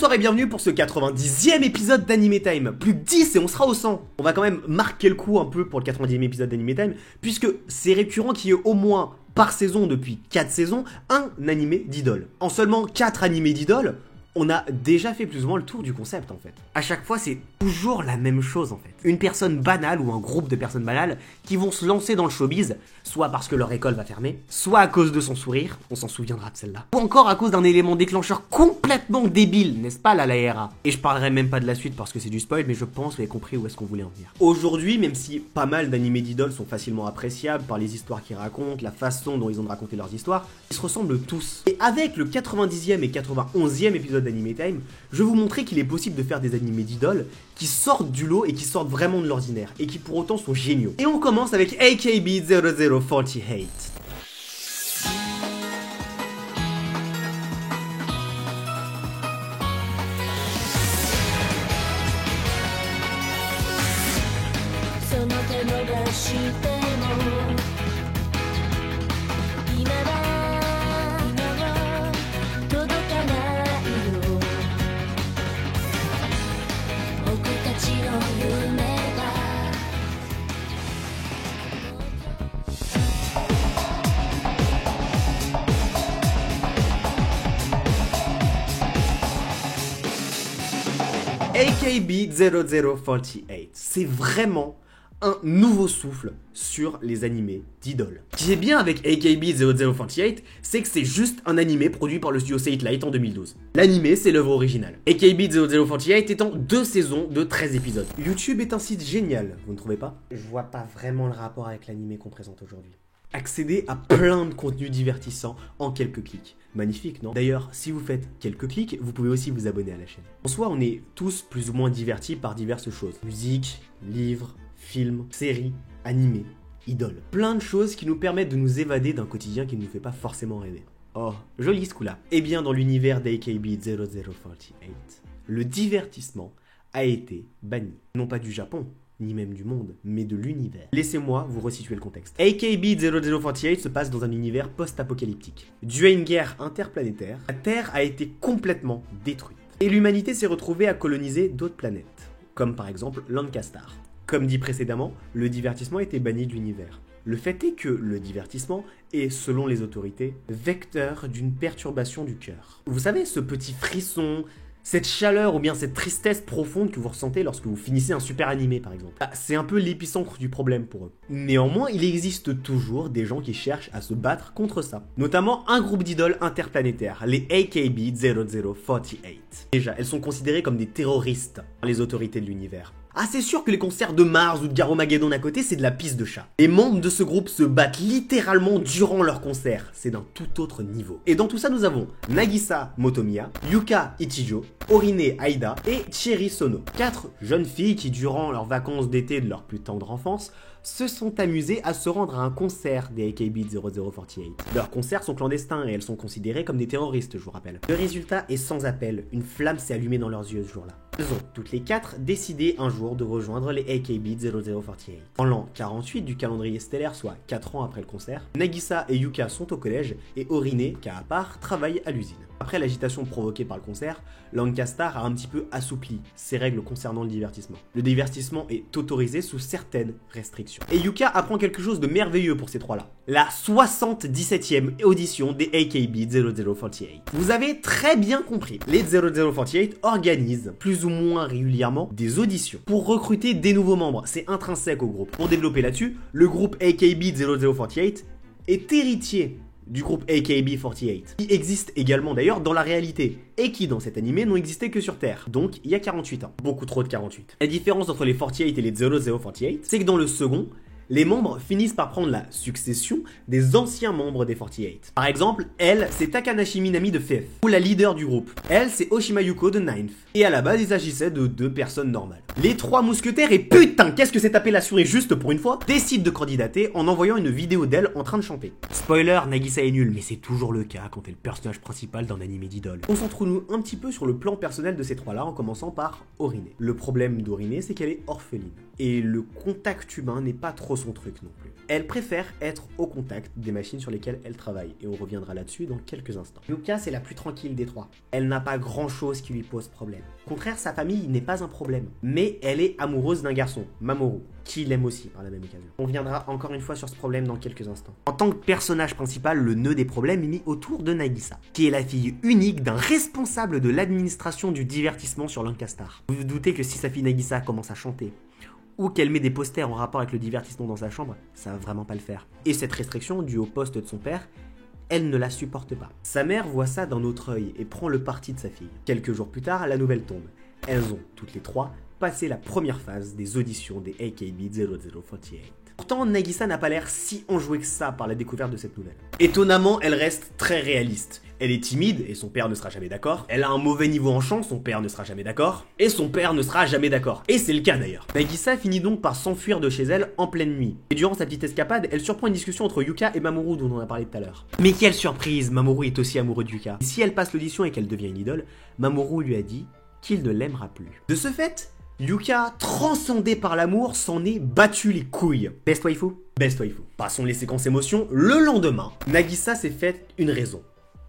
Bonsoir et bienvenue pour ce 90e épisode d'Anime Time. Plus de 10 et on sera au 100. On va quand même marquer le coup un peu pour le 90e épisode d'Anime Time, puisque c'est récurrent qu'il y ait au moins par saison depuis 4 saisons un animé d'idole. En seulement 4 animés d'idole, on a déjà fait plus ou moins le tour du concept en fait. À chaque fois, c'est toujours la même chose en fait. Une personne banale ou un groupe de personnes banales qui vont se lancer dans le showbiz, soit parce que leur école va fermer, soit à cause de son sourire, on s'en souviendra de celle-là, ou encore à cause d'un élément déclencheur complètement débile, n'est-ce pas, la Laera. Et je parlerai même pas de la suite parce que c'est du spoil, mais je pense que vous avez compris où est-ce qu'on voulait en venir. Aujourd'hui, même si pas mal d'animés d'idoles sont facilement appréciables par les histoires qu'ils racontent, la façon dont ils ont de raconter leurs histoires, ils se ressemblent tous. Et avec le 90e et 91e épisode d'Anime Time, je vais vous montrer qu'il est possible de faire des animés d'idoles qui sortent du lot et qui sortent vraiment de l'ordinaire, et qui pour autant sont géniaux. Et on commence avec AKB 0048. AKB 0048, c'est vraiment un nouveau souffle sur les animés d'idoles. Ce qui est bien avec AKB 0048, c'est que c'est juste un animé produit par le studio Satelight en 2012. L'animé, c'est l'œuvre originale. AKB 0048 étant 2 saisons de 13 épisodes. YouTube est un site génial, vous ne trouvez pas? Je vois pas vraiment le rapport avec l'animé qu'on présente aujourd'hui. Accéder à plein de contenus divertissants en quelques clics. Magnifique, non? D'ailleurs, si vous faites quelques clics, vous pouvez aussi vous abonner à la chaîne. En soi, on est tous plus ou moins divertis par diverses choses. Musique, livres, films, séries, animés, idoles. Plein de choses qui nous permettent de nous évader d'un quotidien qui ne nous fait pas forcément rêver. Oh, joli ce coup-là. Eh bien, dans l'univers d'AKB 0048, le divertissement a été banni. Non pas du Japon, ni même du monde, mais de l'univers. Laissez-moi vous resituer le contexte. AKB 0048 se passe dans un univers post-apocalyptique. Dû à une guerre interplanétaire, la Terre a été complètement détruite. Et l'humanité s'est retrouvée à coloniser d'autres planètes, comme par exemple Lancastar. Comme dit précédemment, le divertissement a été banni de l'univers. Le fait est que le divertissement est, selon les autorités, vecteur d'une perturbation du cœur. Vous savez, ce petit frisson, cette chaleur ou bien cette tristesse profonde que vous ressentez lorsque vous finissez un super animé par exemple. C'est un peu l'épicentre du problème pour eux. Néanmoins, il existe toujours des gens qui cherchent à se battre contre ça. Notamment un groupe d'idoles interplanétaires, les AKB 0048. Déjà, elles sont considérées comme des terroristes par les autorités de l'univers. Ah, c'est sûr que les concerts de Mars ou de Garomageddon à côté, c'est de la pisse de chat. Les membres de ce groupe se battent littéralement durant leurs concerts. C'est d'un tout autre niveau. Et dans tout ça, nous avons Nagisa Motomiya, Yuka Ichijo, Orine Aida et Cherry Sono. 4 jeunes filles qui, durant leurs vacances d'été de leur plus tendre enfance, se sont amusées à se rendre à un concert des AKB 0048. Leurs concerts sont clandestins et elles sont considérées comme des terroristes, je vous rappelle. Le résultat est sans appel, une flamme s'est allumée dans leurs yeux ce jour-là. Elles ont, toutes les 4, décidé un jour de rejoindre les AKB 0048. En l'an 48 du calendrier stellaire, soit 4 ans après le concert, Nagisa et Yuka sont au collège et Orine, cas à part, travaille à l'usine. Après l'agitation provoquée par le concert, Lancastar a un petit peu assoupli ses règles concernant le divertissement. Le divertissement est autorisé sous certaines restrictions. Et Yuka apprend quelque chose de merveilleux pour ces trois-là. La 77e audition des AKB 0048. Vous avez très bien compris, les 0048 organisent plus ou moins régulièrement des auditions pour recruter des nouveaux membres. C'est intrinsèque au groupe. Pour développer là-dessus, le groupe AKB 0048 est héritier du groupe AKB48, qui existe également d'ailleurs dans la réalité, et qui dans cet animé n'ont existé que sur Terre, donc il y a 48 ans. Beaucoup trop de 48. La différence entre les 48 et les 0048, c'est que dans le second, les membres finissent par prendre la succession des anciens membres des 48. Par exemple, elle, c'est Takanashi Minami de Fifth, ou la leader du groupe. Elle, c'est Oshima Yuko de Ninth. Et à la base, il s'agissait de 2 personnes normales. Les 3 mousquetaires, et putain, qu'est-ce que cette appellation est juste pour une fois, décident de candidater en envoyant une vidéo d'elle en train de chanter. Spoiler, Nagisa est nulle, mais c'est toujours le cas quand t'es le personnage principal d'un animé d'idole. Concentrons-nous un petit peu sur le plan personnel de ces 3-là, en commençant par Orine. Le problème d'Orine, c'est qu'elle est orpheline. et le contact humain n'est pas trop son truc non plus. Elle préfère être au contact des machines sur lesquelles elle travaille, et on reviendra là-dessus dans quelques instants. Yuka, c'est la plus tranquille des trois. Elle n'a pas grand-chose qui lui pose problème. Au contraire, sa famille n'est pas un problème. Mais elle est amoureuse d'un garçon, Mamoru, qui l'aime aussi par la même occasion. On reviendra encore une fois sur ce problème dans quelques instants. En tant que personnage principal, le nœud des problèmes est mis autour de Nagisa, qui est la fille unique d'un responsable de l'administration du divertissement sur Lancastar. Vous vous doutez que si sa fille Nagisa commence à chanter, ou qu'elle met des posters en rapport avec le divertissement dans sa chambre, ça va vraiment pas le faire. Et cette restriction, due au poste de son père, elle ne la supporte pas. Sa mère voit ça d'un autre œil et prend le parti de sa fille. Quelques jours plus tard, la nouvelle tombe. Elles ont, toutes les trois, passé la première phase des auditions des AKB0048. Pourtant, Nagisa n'a pas l'air si enjouée que ça par la découverte de cette nouvelle. Étonnamment, elle reste très réaliste. Elle est timide, et son père ne sera jamais d'accord. Elle a un mauvais niveau en chant, son père ne sera jamais d'accord. Et son père ne sera jamais d'accord. Et c'est le cas d'ailleurs. Nagisa finit donc par s'enfuir de chez elle en pleine nuit. Et durant sa petite escapade, elle surprend une discussion entre Yuka et Mamoru dont on a parlé tout à l'heure. Mais quelle surprise, Mamoru est aussi amoureux de Yuka. Et si elle passe l'audition et qu'elle devient une idole, Mamoru lui a dit qu'il ne l'aimera plus. De ce fait, Yuka, transcendée par l'amour, s'en est battu les couilles. Best waifu? Best waifu. Passons les séquences émotions. Le lendemain, Nagisa s'est faite une raison.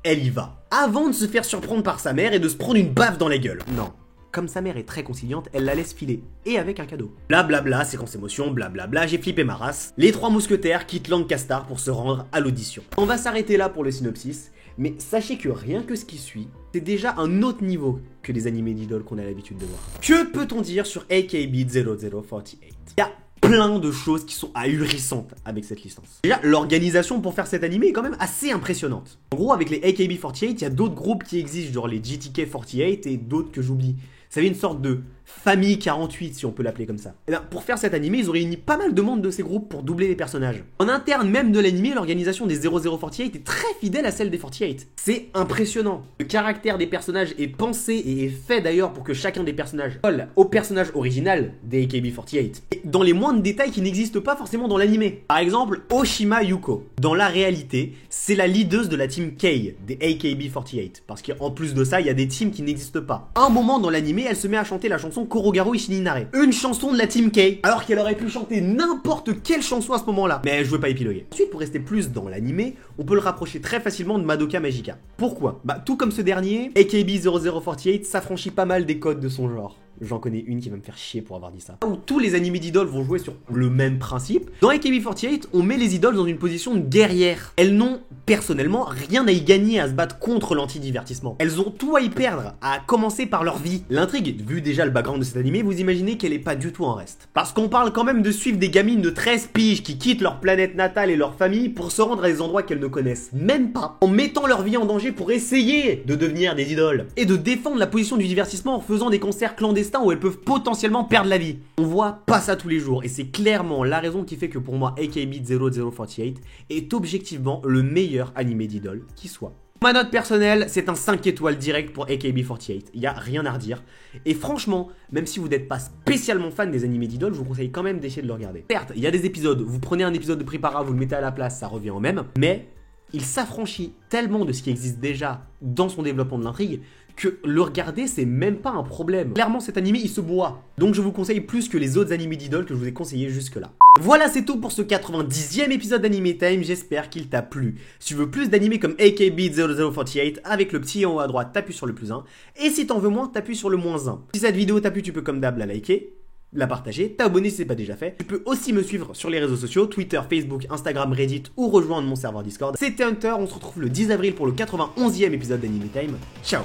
Elle y va. Avant de se faire surprendre par sa mère et de se prendre une baffe dans la gueule. Non. Comme sa mère est très conciliante, elle la laisse filer. Et avec un cadeau. Blablabla, séquence émotion, blablabla, j'ai flippé ma race. Les trois mousquetaires quittent Lancastar pour se rendre à l'audition. On va s'arrêter là pour le synopsis. Mais sachez que rien que ce qui suit, c'est déjà un autre niveau que les animés d'idoles qu'on a l'habitude de voir. Que peut-on dire sur AKB0048? Il y a plein de choses qui sont ahurissantes avec cette licence. Déjà, l'organisation pour faire cet animé est quand même assez impressionnante. En gros, avec les AKB48, il y a d'autres groupes qui existent, genre les GTK48 et d'autres que j'oublie. Ça fait une sorte de famille 48, si on peut l'appeler comme ça. Et bien, pour faire cet animé, ils ont réuni pas mal de monde de ces groupes pour doubler les personnages. En interne même de l'animé, l'organisation des 0048 est très fidèle à celle des 48. C'est impressionnant. Le caractère des personnages est pensé et est fait d'ailleurs pour que chacun des personnages colle au personnage original des AKB48. Et dans les moindres détails qui n'existent pas forcément dans l'animé. Par exemple, Oshima Yuko. Dans la réalité, c'est la leaduse de la team K des AKB48. Parce qu'en plus de ça, il y a des teams qui n'existent pas. À un moment dans l'animé, elle se met à chanter la chanson Korogaru Ishininare. Une chanson de la team K, alors qu'elle aurait pu chanter n'importe quelle chanson à ce moment-là. Mais je veux pas épiloguer. Ensuite, pour rester plus dans l'animé, on peut le rapprocher très facilement de Madoka Magica. Pourquoi? Bah tout comme ce dernier, AKB0048 s'affranchit pas mal des codes de son genre. J'en connais une qui va me faire chier pour avoir dit ça. Où tous les animés d'idoles vont jouer sur le même principe. Dans AKB48, on met les idoles dans une position de guerrière. Elles n'ont personnellement rien à y gagner à se battre contre l'anti-divertissement. Elles ont tout à y perdre, à commencer par leur vie. L'intrigue, vu déjà le background de cet animé, vous imaginez qu'elle est pas du tout en reste. Parce qu'on parle quand même de suivre des gamines de 13 piges qui quittent leur planète natale et leur famille pour se rendre à des endroits qu'elles ne connaissent même pas, en mettant leur vie en danger pour essayer de devenir des idoles. Et de défendre la position du divertissement en faisant des concerts clandestins où elles peuvent potentiellement perdre la vie. On voit pas ça tous les jours et c'est clairement la raison qui fait que pour moi AKB0048 est objectivement le meilleur animé d'idole qui soit. Ma note personnelle, c'est un 5 étoiles direct pour AKB48, il y a rien à redire. Et franchement, même si vous n'êtes pas spécialement fan des animés d'idole, je vous conseille quand même d'essayer de le regarder. Certes, il y a des épisodes, vous prenez un épisode de Prepara, vous le mettez à la place, ça revient au même, mais il s'affranchit tellement de ce qui existe déjà dans son développement de l'intrigue que le regarder c'est même pas un problème. Clairement cet animé il se boit. Donc je vous conseille plus que les autres animés d'idole que je vous ai conseillés jusque là. Voilà c'est tout pour ce 90e épisode d'Anime Time, j'espère qu'il t'a plu. Si tu veux plus d'animés comme AKB0048, avec le petit en haut à droite t'appuies sur le +1. Et si t'en veux moins t'appuies sur le -1. Si cette vidéo t'a plu tu peux comme d'hab la liker, la partager, t'abonner si c'est pas déjà fait. Tu peux aussi me suivre sur les réseaux sociaux, Twitter, Facebook, Instagram, Reddit ou rejoindre mon serveur Discord. C'était Hunter, on se retrouve le 10 avril pour le 91e épisode d'Anime Time. Ciao.